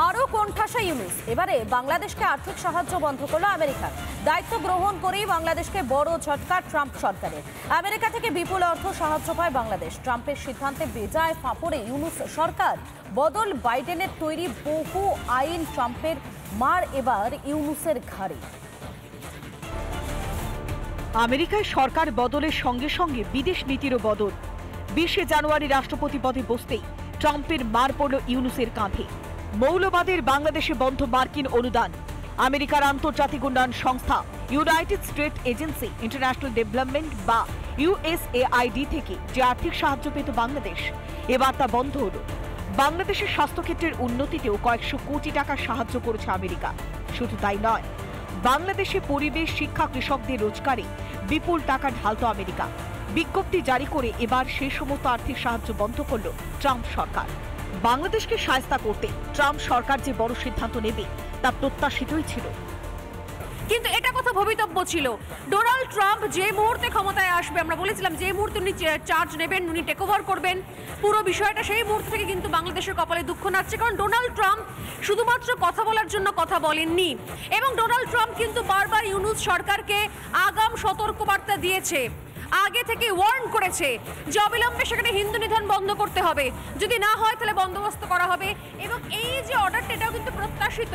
আরও কোণঠাসা ইউনুস। এবারে বাংলাদেশকে আর্থিক সাহায্য বন্ধ করলো আমেরিকা। দায়িত্ব গ্রহণ করেই বাংলাদেশকে বড় ঝটকা ট্রাম্প সরকারের। আমেরিকা থেকে বিপুল অর্থ সাহায্য পায় বাংলাদেশ। ট্রাম্পের সিদ্ধান্তে বেজায় ফাঁপড়ে ইউনুস সরকার। বদল বাইডেনের তৈরি বহু আইন, ট্রাম্পের মার এবার ইউনুসের ঘাড়ে। আমেরিকায় সরকার বদলের সঙ্গে সঙ্গে বিদেশ নীতিরও বদল। 20শে জানুয়ারি রাষ্ট্রপতি পদে বসতেই ট্রাম্পের মার পড়ল ইউনুসের কাঁধে। মৌলবাদের বাংলাদেশে বন্ধ মার্কিন অনুদান। আমেরিকার আন্তর্জাতিক উন্নয়ন সংস্থা United state agency international development বা ইউএসএআইডি থেকে যে আর্থিক সাহায্য পেত বাংলাদেশ, এবার তা বন্ধ হলো। বাংলাদেশের স্বাস্থ্যক্ষেত্রের উন্নতিতেও কয়েকশো কোটি টাকা সাহায্য করেছে আমেরিকা। শুধু তাই নয়, বাংলাদেশে পরিবেশ, শিক্ষা, কৃষকদের রোজগারে বিপুল টাকা ঢালত আমেরিকা। বিজ্ঞপ্তি জারি করে এবার সেই সমস্ত আর্থিক সাহায্য বন্ধ করল ট্রাম্প সরকার। বাংলাদেশকে শায়েস্তা করতে ট্রাম্প সরকার যে বড় সিদ্ধান্ত নেবে তা প্রত্যাশিতই ছিল। কিন্তু এটা কথা ভবিতব্য ছিল। ডোনাল্ড ট্রাম্প যে মুহূর্তে ক্ষমতায় আসবে, আমরা বলেছিলাম যে মুহূর্তে উনি চার্জ নেবেন, উনি টেক ওভার করবেন পুরো বিষয়টা, সেই মুহূর্ত থেকে কিন্তু বাংলাদেশের কপালে দুঃখ নাচছে। কারণ ডোনাল্ড ট্রাম্প শুধুমাত্র কথা বলার জন্য কথা বলেননি, এবং ডোনাল্ড ট্রাম্প কিন্তু বারবার ইউনুস সরকারকে আগাম সতর্কবার্তা দিয়েছে, আগে থেকে ওয়ার্ন করেছে যে অবিলম্বে সেখানে হিন্দু নিধন বন্ধ করতে হবে, যদি না হয় তাহলে বন্দোবস্ত করা হবে। এবং এই যে অর্ডারটা, এটাও কিন্তু প্রত্যাশিত।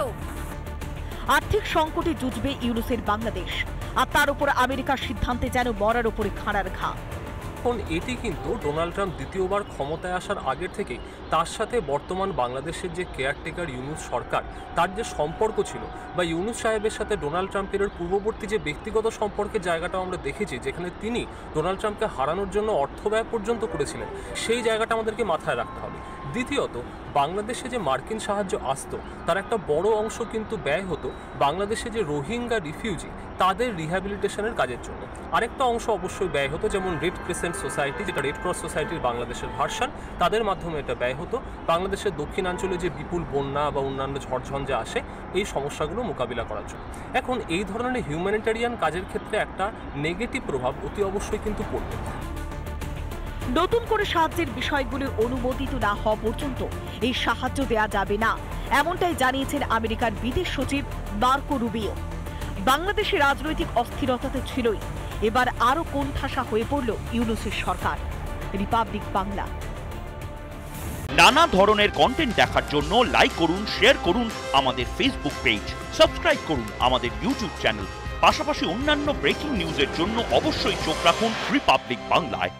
আর্থিক সংকটে জুঝবে ইউনুসের বাংলাদেশ, আর তার উপর আমেরিকার সিদ্ধান্তে যেন মরার উপরে খাড়ার ঘা। এখন এটি কিন্তু ডোনাল্ড ট্রাম্প দ্বিতীয়বার ক্ষমতায় আসার আগের থেকেই তার সাথে বর্তমান বাংলাদেশের যে কেয়ারটেকার ইউনুস সরকার, তার যে সম্পর্ক ছিল, বা ইউনুস সাহেবের সাথে ডোনাল্ড ট্রাম্পের পূর্ববর্তী যে ব্যক্তিগত সম্পর্কের জায়গাটাও আমরা দেখেছি, যেখানে তিনি ডোনাল্ড ট্রাম্পকে হারানোর জন্য অর্থ ব্যয় পর্যন্ত করেছিলেন, সেই জায়গাটা আমাদেরকে মাথায় রাখতে হবে। দ্বিতীয়ত, বাংলাদেশে যে মার্কিন সাহায্য আসতো তার একটা বড় অংশ কিন্তু ব্যয় হতো বাংলাদেশে যে রোহিঙ্গা রিফিউজি তাদের রিহ্যাবিলিটেশনের কাজের জন্য। আরেকটা অংশ অবশ্যই ব্যয় হতো, যেমন রেড ক্রিসেন্ট সোসাইটি, যেটা রেড ক্রস সোসাইটির বাংলাদেশের ভার্সন, তাদের মাধ্যমে এটা ব্যয় হতো বাংলাদেশের দক্ষিণাঞ্চলে যে বিপুল বন্যা বা অন্যান্য ঝড়ঝঞ্ঝা আসে, এই সমস্যাগুলো মোকাবিলা করার জন্য। এখন এই ধরনের হিউম্যানিটেরিয়ান কাজের ক্ষেত্রে একটা নেগেটিভ প্রভাব অতি অবশ্যই কিন্তু পড়বে। নতুন করে সাহায্যের বিষয়গুলি অনুমোদিত না হওয়া পর্যন্ত এই সাহায্য দেয়া যাবে না, এমনটাই জানিয়েছেন আমেরিকার বিদেশ সচিব মার্কো রুবিও। বাংলাদেশের রাজনৈতিক অস্থিরতাতে ছিলই, এবার আরো কোণঠাসা হয়ে পড়ল ইউনুসের সরকার। রিপাবলিক বাংলা। নানা ধরনের কন্টেন্ট দেখার জন্য লাইক করুন, শেয়ার করুন আমাদের ফেসবুক পেজ, সাবস্ক্রাইব করুন আমাদের ইউটিউব চ্যানেল। পাশাপাশি অন্যান্য ব্রেকিং নিউজের জন্য অবশ্যই চোখ রাখুন রিপাবলিক বাংলায়।